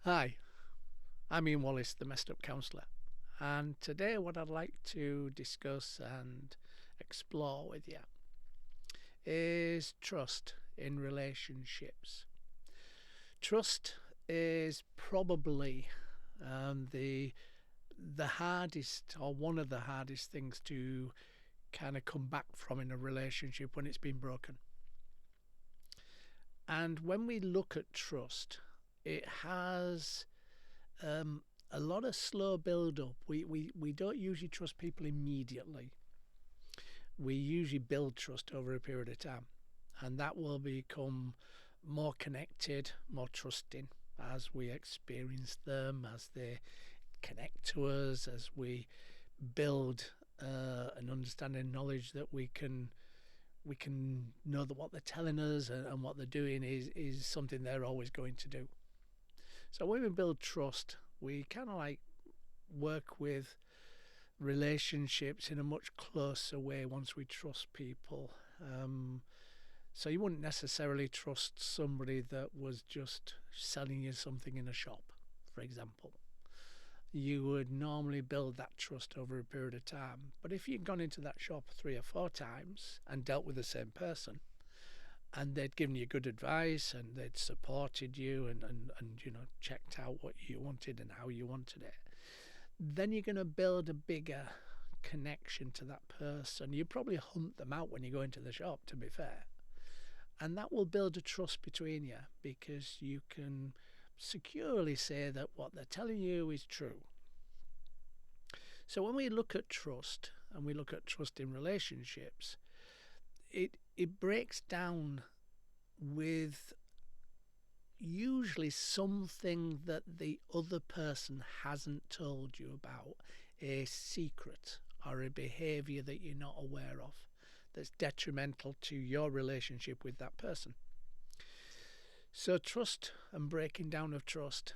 Hi, I'm Ian Wallace, the Messed Up Counsellor, and today what I'd like to discuss and explore with you is trust in relationships. Trust is probably the hardest, or one of the hardest things to kind of come back from in a relationship when it's been broken. And when we look at trust, it has a lot of slow build up. We don't usually trust people immediately. We usually build trust over a period of time, and that will become more connected, more trusting as we experience them, as they connect to us, as we build an understanding, knowledge that we can know that what they're telling us and what they're doing is something they're always going to do. So when we build trust, we kind of like work with relationships in a much closer way once we trust people. So you wouldn't necessarily trust somebody that was just selling you something in a shop, for example. You would normally build that trust over a period of time. But if you'd gone into that shop 3 or 4 times and dealt with the same person, and they'd given you good advice and they'd supported you and checked out what you wanted and how you wanted it, then you're going to build a bigger connection to that person. You probably hunt them out when you go into the shop, to be fair, and that will build a trust between you because you can securely say that what they're telling you is true. So when we look at trust and we look at trust in relationships, it breaks down with usually something that the other person hasn't told you about, a secret or a behaviour that you're not aware of that's detrimental to your relationship with that person. So trust and breaking down of trust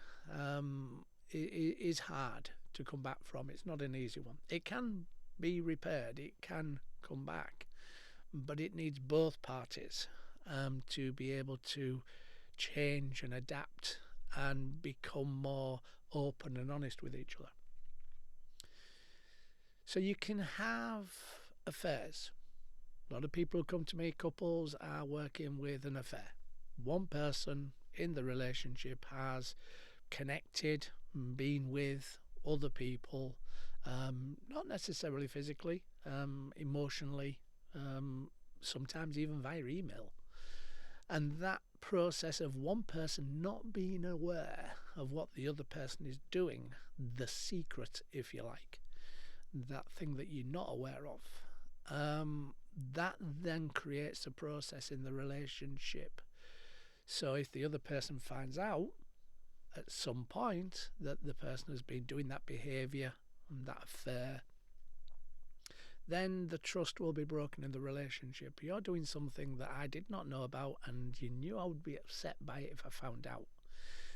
is hard to come back from. It's not an easy one. It can be repaired, it can come back, but it needs both parties to be able to change and adapt and become more open and honest with each other. So you can have affairs. A lot of people who come to me, couples, are working with an affair. One person in the relationship has connected, been with other people, not necessarily physically, emotionally, sometimes even via email. And that process of one person not being aware of what the other person is doing, the secret, if you like, that thing that you're not aware of, that then creates a process in the relationship. So if the other person finds out at some point that the person has been doing that behaviour and that affair, then the trust will be broken in the relationship. You're doing something that I did not know about, and you knew I would be upset by it if I found out.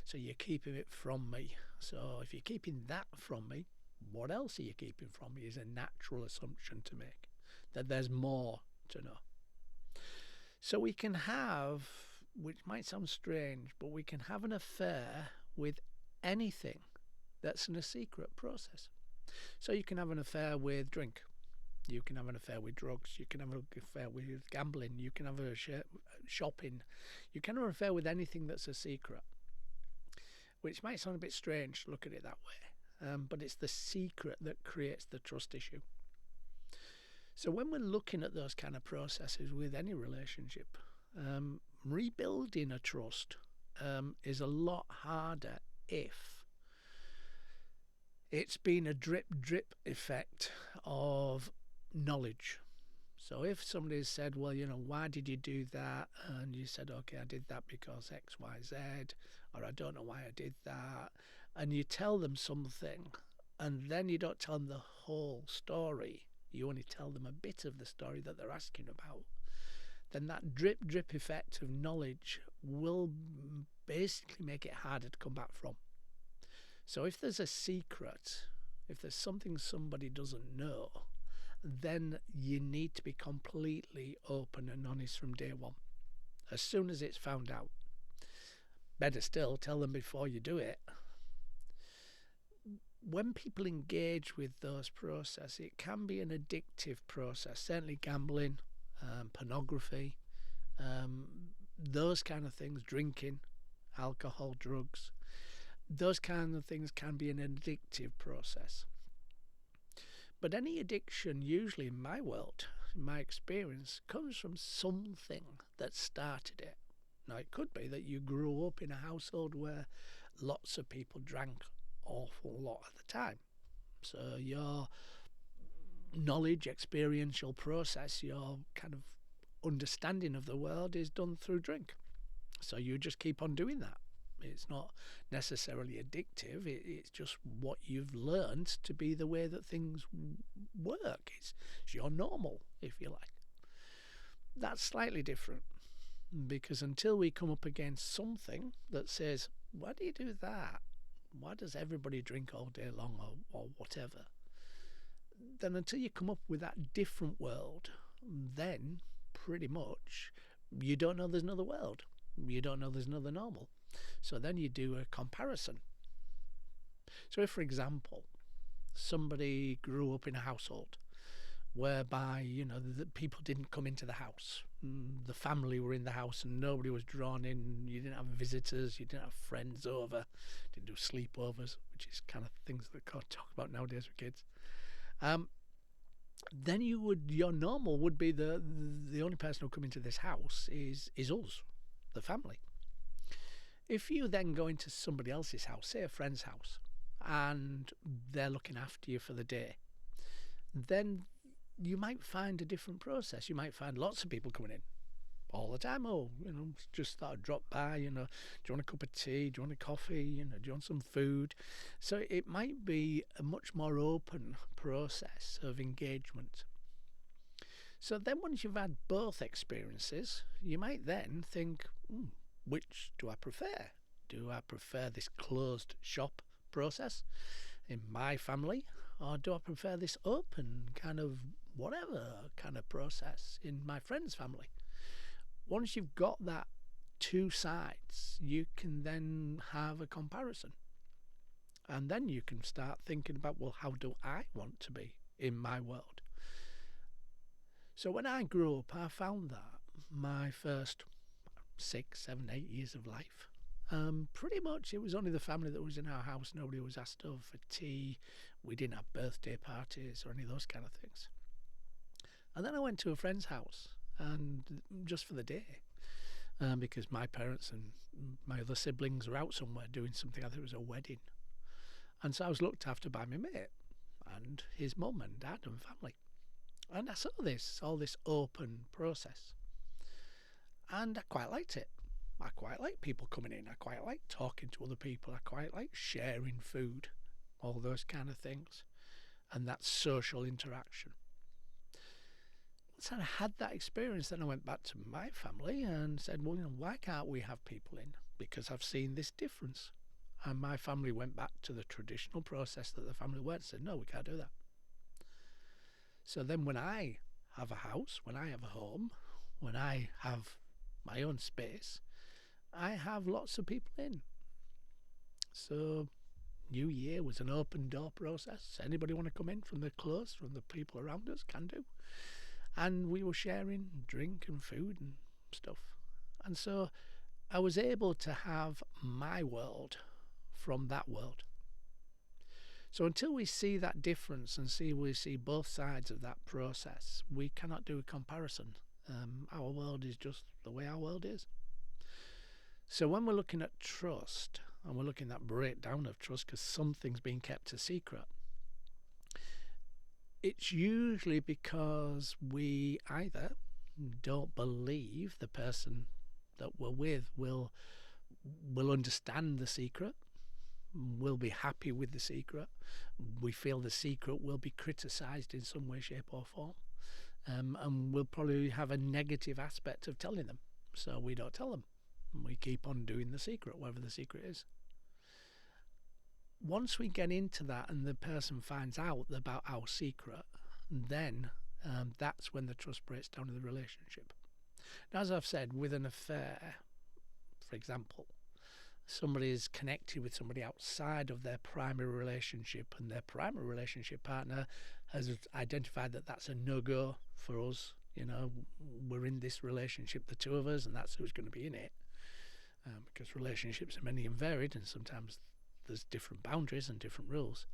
So you're keeping it from me. So if you're keeping that from me, what else are you keeping from me is a natural assumption to make, that there's more to know. So we can have, which might sound strange, but we can have an affair with anything that's in a secret process. So you can have an affair with drink. You can have an affair with drugs. You can have an affair with gambling. You can have a shopping. You can have an affair with anything that's a secret, which might sound a bit strange to look at it that way, but it's the secret that creates the trust issue. So when we're looking at those kind of processes with any relationship, rebuilding a trust is a lot harder if it's been a drip effect of knowledge. So if somebody said, well, why did you do that? And you said, okay, I did that because X, Y, Z, or I don't know why I did that. And you tell them something, and then you don't tell them the whole story. You only tell them a bit of the story that they're asking about. Then that drip effect of knowledge will basically make it harder to come back from. So if there's a secret, if there's something somebody doesn't know, then you need to be completely open and honest from day one, as soon as it's found out. Better still, tell them before you do it, when people engage with those processes, it can be an addictive process. Certainly gambling, pornography, um, those kind of things, drinking, alcohol, drugs, those kind of things can be an addictive process. But any addiction, usually in my world, in my experience, comes from something that started it. Now, it could be that you grew up in a household where lots of people drank awful lot at the time. So your knowledge, experiential process, your kind of understanding of the world is done through drink. So you just keep on doing that. It's not necessarily addictive. It's just what you've learned to be the way that things work. It's your normal, if you like. That's slightly different, because until we come up against something that says, why do you do that? Why does everybody drink all day long, or whatever? Then until you come up with that different world, then pretty much you don't know there's another world. You don't know there's another normal. So then you do a comparison. So if, for example, somebody grew up in a household whereby, the people didn't come into the house, the family were in the house and nobody was drawn in, you didn't have visitors, you didn't have friends over, didn't do sleepovers, which is kind of things that can't talk about nowadays with kids. Then your normal would be the only person who'll come into this house is us, the family. If you then go into somebody else's house, say a friend's house, and they're looking after you for the day, then you might find a different process. You might find lots of people coming in all the time. Oh, just thought I'd drop by, do you want a cup of tea? Do you want a coffee? Do you want some food? So it might be a much more open process of engagement. So then once you've had both experiences, you might then think, which do I prefer? Do I prefer this closed shop process in my family, or do I prefer this open kind of whatever kind of process in my friend's family? Once you've got that two sides, you can then have a comparison. And then you can start thinking about, well, how do I want to be in my world? So when I grew up, I found that my first 6, 7, 8 years of life, pretty much it was only the family that was in our house. Nobody was asked over for tea. We didn't have birthday parties or any of those kind of things. And then I went to a friend's house, and just for the day, because my parents and my other siblings were out somewhere doing something. I think it was a wedding. And so I was looked after by my mate and his mum and dad and family. And I saw all this open process. And I quite liked it. I quite like people coming in. I quite like talking to other people. I quite like sharing food, all those kind of things, and that social interaction. So I had that experience. Then I went back to my family and said, well, why can't we have people in? Because I've seen this difference. And my family went back to the traditional process that the family went and said, no, we can't do that. So then when I have a house, when I have a home, when I have my own space, I have lots of people in. So New Year was an open door process. Anybody want to come in from the close, from the people around us, can do. And we were sharing drink and food and stuff. And so I was able to have my world from that world. So until we see that difference and we see both sides of that process, we cannot do a comparison. Our world is just the way our world is. So when we're looking at trust, and we're looking at that breakdown of trust because something's been kept a secret, it's usually because we either don't believe the person that we're with will understand the secret, will be happy with the secret. We feel the secret will be criticised in some way, shape or form. And we'll probably have a negative aspect of telling them. So we don't tell them. We keep on doing the secret, whatever the secret is. Once we get into that and the person finds out about our secret, then that's when the trust breaks down in the relationship. Now, as I've said, with an affair, for example, somebody is connected with somebody outside of their primary relationship, and their primary relationship partner has identified that that's a no-go for us. We're in this relationship, the two of us, and that's who's going to be in it. Because relationships are many and varied, and sometimes there's different boundaries and different rules.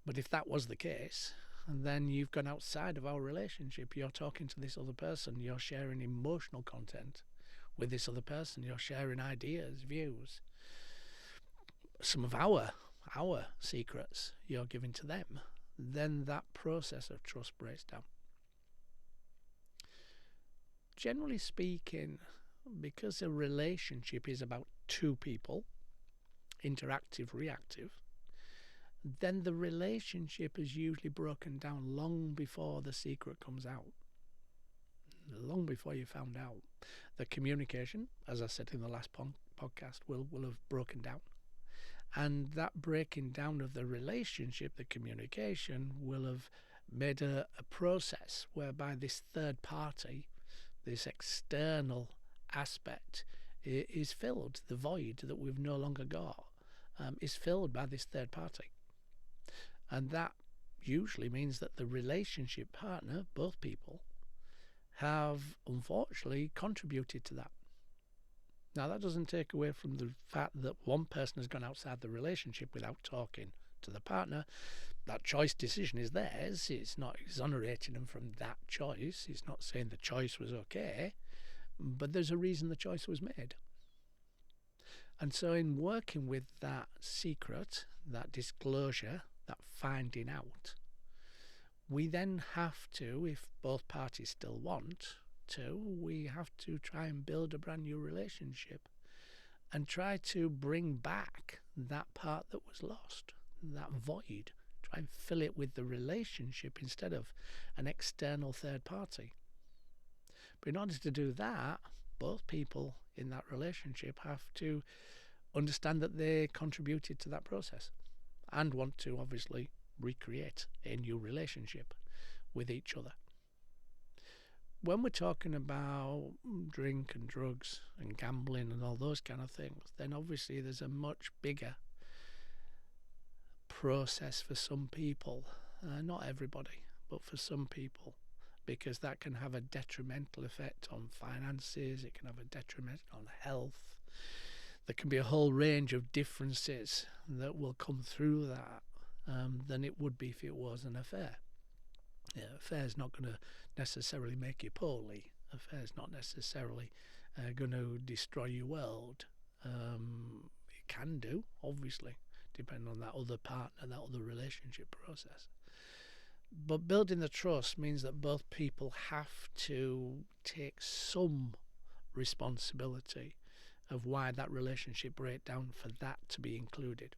But if that was the case, then you've gone outside of our relationship. You're talking to this other person. You're sharing emotional content with this other person. You're sharing ideas, views. Some of our secrets you're giving to them. Then that process of trust breaks down. Generally speaking, because a relationship is about two people, interactive, reactive, then the relationship is usually broken down long before the secret comes out. Long before you found out. The communication, as I said in the last podcast, will have broken down. And that breaking down of the relationship, the communication, will have made a process whereby this third party, this external aspect, is filled. The void that we've no longer got is filled by this third party. And that usually means that the relationship partner, both people, have unfortunately contributed to that. Now, that doesn't take away from the fact that one person has gone outside the relationship without talking to the partner. That choice decision is theirs. It's not exonerating them from that choice. It's not saying the choice was okay, but there's a reason the choice was made. And so in working with that secret, that disclosure, that finding out, we then have to, if both parties still want to, we have to try and build a brand new relationship and try to bring back that part that was lost, that void. Try and fill it with the relationship instead of an external third party. But in order to do that, both people in that relationship have to understand that they contributed to that process and want to obviously recreate a new relationship with each other. When we're talking about drink and drugs and gambling and all those kind of things, then obviously there's a much bigger process for some people, not everybody, but for some people, because that can have a detrimental effect on finances, it can have a detriment on health. There can be a whole range of differences that will come through that than it would be if it was an affair. Affair is not going to necessarily make you poorly. Affair is not necessarily going to destroy your world. It can do, obviously, depending on that other partner, that other relationship process. But building the trust means that both people have to take some responsibility of why that relationship break down for that to be included.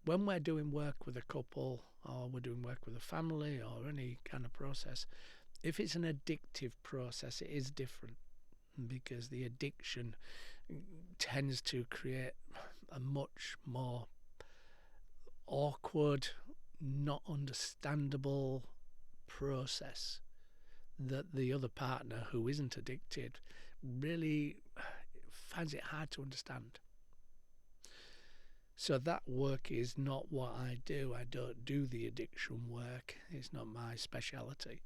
When we're doing work with a couple, or we're doing work with a family, or any kind of process, if it's an addictive process, it is different, because the addiction tends to create a much more awkward, not understandable process that the other partner who isn't addicted really finds it hard to understand. So that work is not what I do. I don't do the addiction work. It's not my speciality.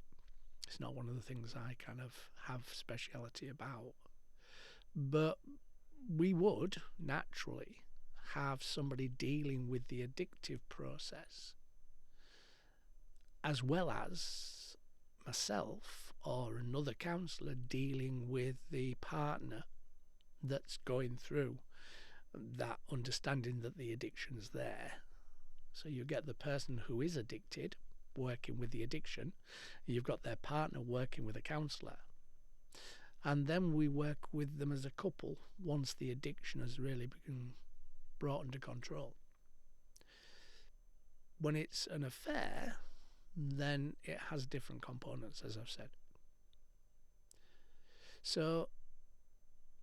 It's not one of the things I kind of have speciality about. But we would naturally have somebody dealing with the addictive process, as well as myself or another counsellor dealing with the partner that's going through that understanding that the addiction's there. So you get the person who is addicted working with the addiction, you've got their partner working with a counsellor, and then we work with them as a couple once the addiction has really been brought under control. When it's an affair, then it has different components, as I've said. So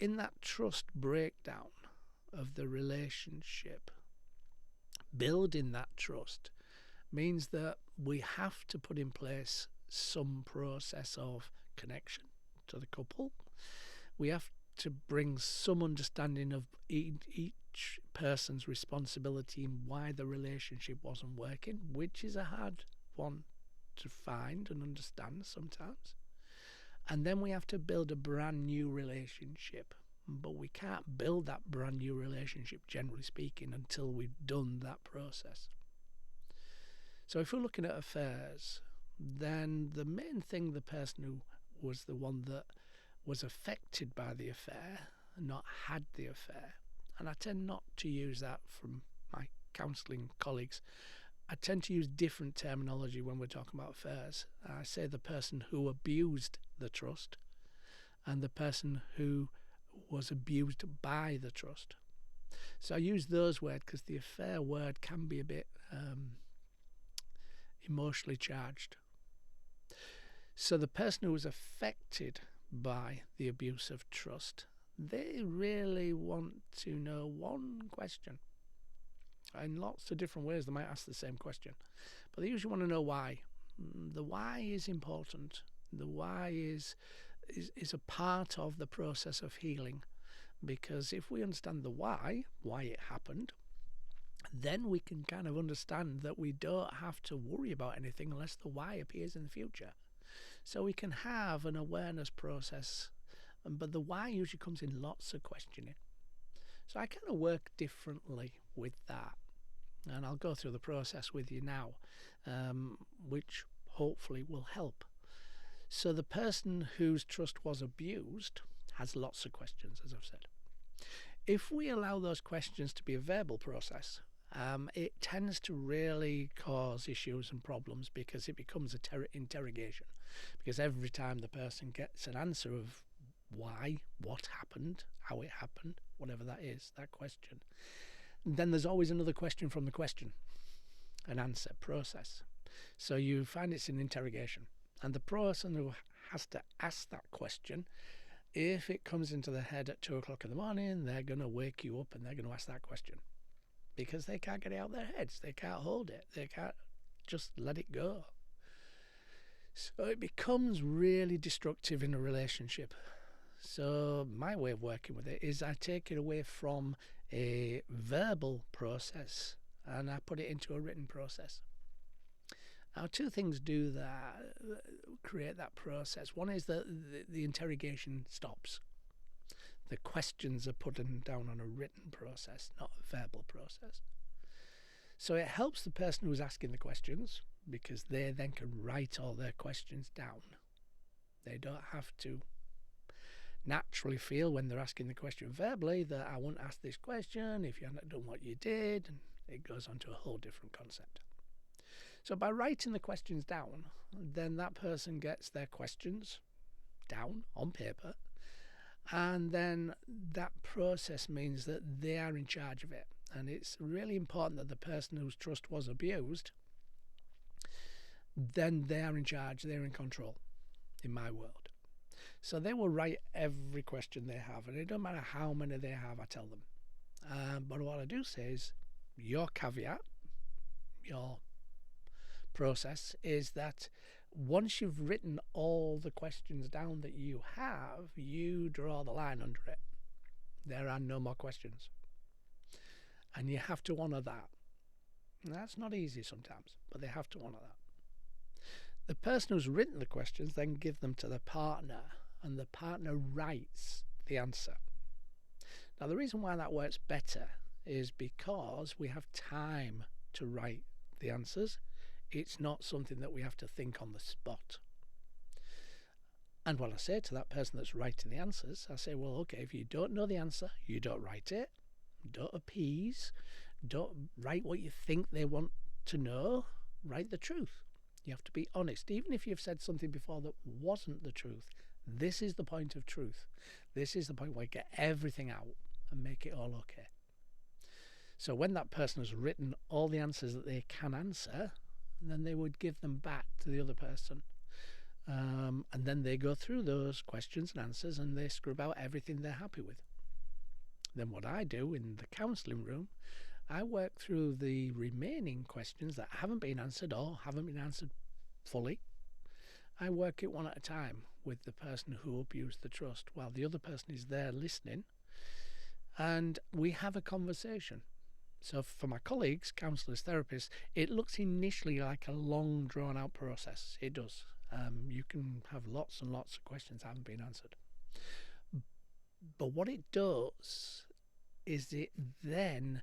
in that trust breakdown of the relationship, building that trust means that we have to put in place some process of connection to the couple. We have to bring some understanding of each person's responsibility and why the relationship wasn't working, which is a hard one to find and understand sometimes. And then we have to build a brand new relationship. But we can't build that brand new relationship, generally speaking, until we've done that process. So if we're looking at affairs, then the main thing, the person who was the one that was affected by the affair, not had the affair, and I tend not to use that from my counselling colleagues. I tend to use different terminology when we're talking about affairs. I say the person who abused the trust and the person who was abused by the trust. So I use those words because the affair word can be a bit emotionally charged. So the person who was affected by the abuse of trust, they really want to know one question. In lots of different ways they might ask the same question, but they usually want to know why. The why is important. The why is a part of the process of healing, because if we understand the why it happened, then we can kind of understand that we don't have to worry about anything unless the why appears in the future. So we can have an awareness process, but the why usually comes in lots of questioning. So I kind of work differently with that, and I'll go through the process with you now, which hopefully will help. So the person whose trust was abused has lots of questions, as I've said. If we allow those questions to be a verbal process, it tends to really cause issues and problems because it becomes an interrogation. Because every time the person gets an answer of why, what happened, how it happened, whatever that is, that question, then there's always another question from the question, an answer process. So you find it's an interrogation. And the person who has to ask that question, if it comes into their head at 2 o'clock in the morning, they're going to wake you up and they're going to ask that question. Because they can't get it out of their heads. They can't hold it. They can't just let it go. So it becomes really destructive in a relationship. So my way of working with it is I take it away from a verbal process and I put it into a written process. Now, two things do that, create that process. One is that the interrogation stops. The questions are put down on a written process, not a verbal process. So it helps the person who's asking the questions because they then can write all their questions down. They don't have to naturally feel when they're asking the question verbally that I won't ask this question if you haven't done what you did, and it goes on to a whole different concept. So by writing the questions down, then that person gets their questions down on paper, and then that process means that they are in charge of it. And it's really important that the person whose trust was abused, then they are in charge, they're in control in my world. So they will write every question they have, and it doesn't matter how many they have, I tell them. But what I do say is, your caveat, your process is that once you've written all the questions down that you have, you draw the line under it. There are no more questions. And you have to honour that. And that's not easy sometimes, but they have to honour that. The person who's written the questions then give them to the partner, and the partner writes the answer. Now, the reason why that works better is because we have time to write the answers. It's not something that we have to think on the spot. And what I say to that person that's writing the answers, I say, well, okay, if you don't know the answer, you don't write it. Don't appease. Don't write what you think they want to know. Write the truth. You have to be honest. Even if you've said something before that wasn't the truth, this is the point of truth. This is the point where you get everything out and make it all okay. So when that person has written all the answers that they can answer, then they would give them back to the other person. And then they go through those questions and answers and they scrub out everything they're happy with. Then what I do in the counselling room, I work through the remaining questions that haven't been answered or haven't been answered fully. I work it one at a time with the person who abused the trust while the other person is there listening, and we have a conversation. So for my colleagues, counsellors, therapists, it looks initially like a long drawn out process. It does. You can have lots and lots of questions that haven't been answered. But what it does is it then,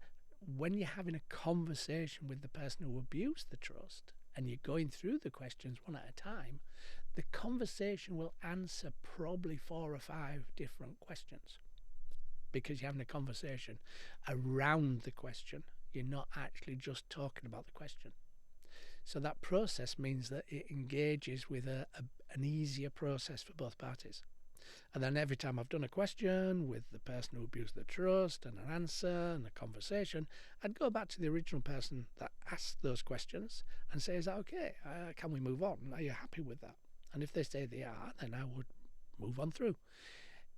when you're having a conversation with the person who abused the trust and you're going through the questions one at a time, the conversation will answer probably 4 or 5 different questions, because you're having a conversation around the question. You're not actually just talking about the question. So that process means that it engages with an easier process for both parties. And then every time I've done a question with the person who abused the trust and an answer and a conversation, I'd go back to the original person that asked those questions and say, is that okay? Can we move on? Are you happy with that? And if they say they are, then I would move on through.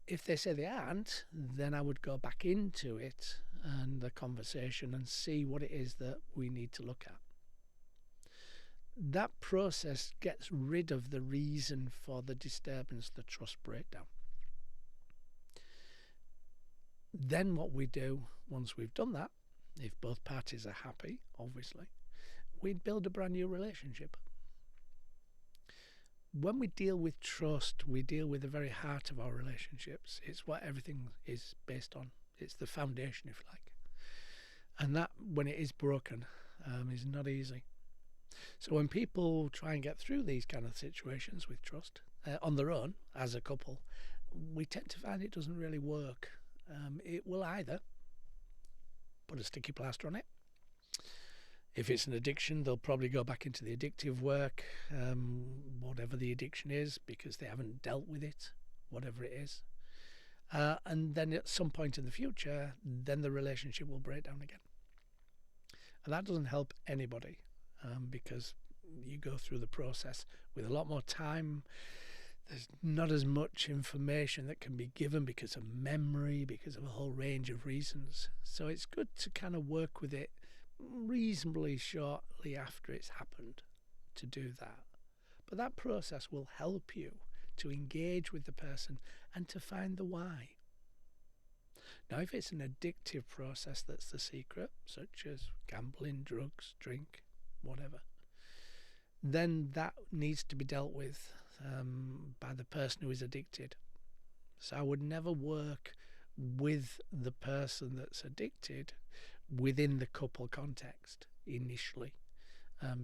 If they say they aren't, then I would go back into it and the conversation and see what it is that we need to look at. That process gets rid of the reason for the disturbance, the trust breakdown. Then what we do, once we've done that, if both parties are happy, obviously, we'd build a brand new relationship. When we deal with trust, we deal with the very heart of our relationships. It's what everything is based on. It's the foundation, if you like. And that, when it is broken, is not easy. So when people try and get through these kind of situations with trust on their own, as a couple, we tend to find it doesn't really work. It will either put a sticky plaster on it. If it's an addiction, they'll probably go back into the addictive work, whatever the addiction is, because they haven't dealt with it, whatever it is. And then at some point in the future, then the relationship will break down again. And that doesn't help anybody, because you go through the process with a lot more time. There's not as much information that can be given because of memory, because of a whole range of reasons. So it's good to kind of work with it reasonably shortly after it's happened to do that. But that process will help you to engage with the person and to find the why. Now, if it's an addictive process that's the secret, such as gambling, drugs, drink, whatever, then that needs to be dealt with by the person who is addicted. So I would never work with the person that's addicted within the couple context initially,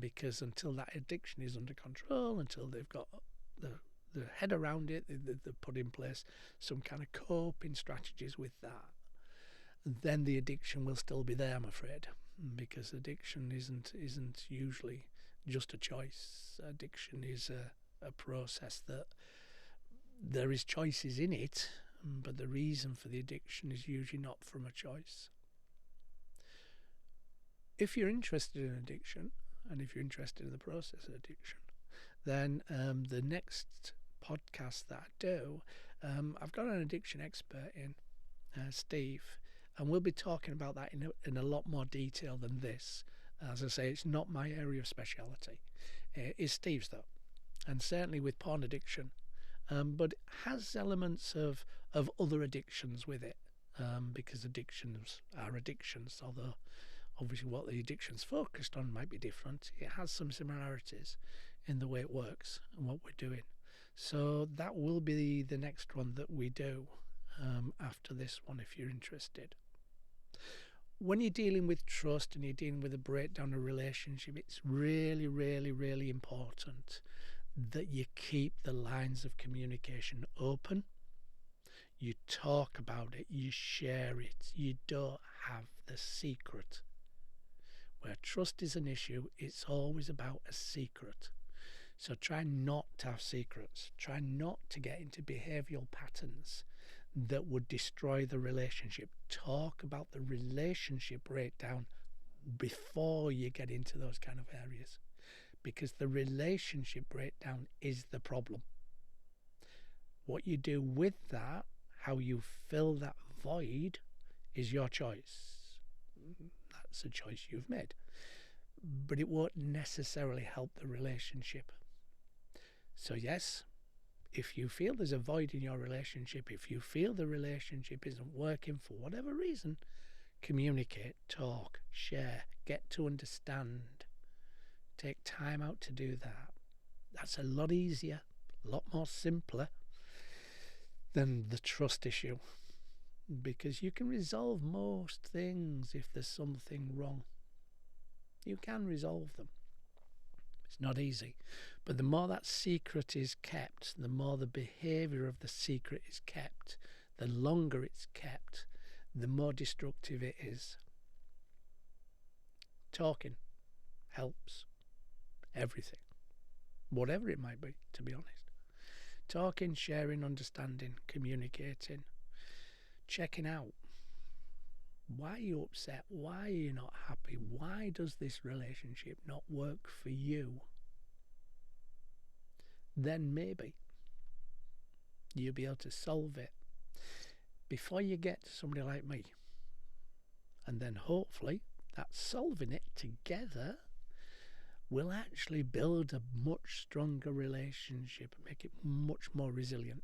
because until that addiction is under control, until they've got the head around it, they've put in place some kind of coping strategies with that, then the addiction will still be there, I'm afraid, because addiction isn't usually just a choice. Addiction is a process that there is choices in it, but the reason for the addiction is usually not from a choice. If you're interested in addiction, and if you're interested in the process of addiction, then the next podcast that I do, I've got an addiction expert in, Steve, and we'll be talking about that in a lot more detail than this. As I say, it's not my area of speciality. It's Steve's, though, and certainly with porn addiction, but it has elements of other addictions with it, because addictions are addictions, although obviously what the addiction's focused on might be different. It has some similarities in the way it works and what we're doing. So that will be the next one that we do after this one, if you're interested. When you're dealing with trust and you're dealing with a breakdown of relationship, it's really, really, really important that you keep the lines of communication open. You talk about it, you share it, you don't have the secret. Where trust is an issue, it's always about a secret. So try not to have secrets. Try not to get into behavioural patterns that would destroy the relationship. Talk about the relationship breakdown before you get into those kind of areas, because the relationship breakdown is the problem. What you do with that, how you fill that void, is your choice. That's a choice you've made, but it won't necessarily help the relationship. So yes, if you feel there's a void in your relationship, if you feel the relationship isn't working for whatever reason, communicate, talk, share, get to understand. Take time out to do that. That's a lot easier, a lot more simpler than the trust issue, because you can resolve most things if there's something wrong. You can resolve them. It's not easy, but the more that secret is kept, the more the behaviour of the secret is kept, the longer it's kept, the more destructive it is. Talking helps everything, whatever it might be, to be honest. Talking, sharing, understanding, communicating, checking out. Why are you upset? Why are you not happy? Why does this relationship not work for you? Then maybe you'll be able to solve it before you get to somebody like me. And then hopefully that solving it together will actually build a much stronger relationship and make it much more resilient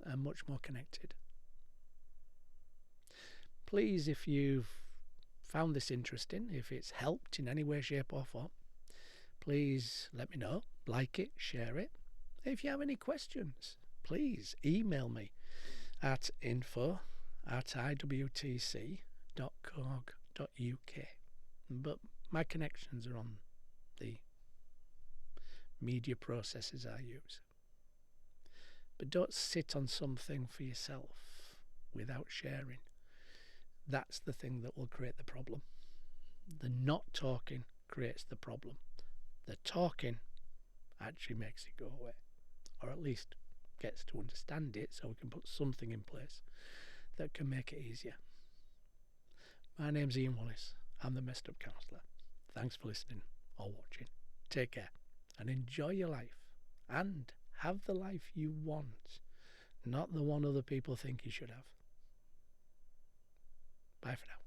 and much more connected. Please, if you've found this interesting, if it's helped in any way, shape or form, please let me know. Like it, share it. If you have any questions, please email me at info@iwtc.org.uk. But my connections are on the media processes I use. But don't sit on something for yourself without sharing. That's the thing that will create the problem. The not talking creates the problem. The talking actually makes it go away, or at least gets to understand it so we can put something in place that can make it easier. My name's Ian Wallace. I'm the Messed Up Counsellor. Thanks for listening or watching. Take care and enjoy your life, and have the life you want, not the one other people think you should have. Bye for now.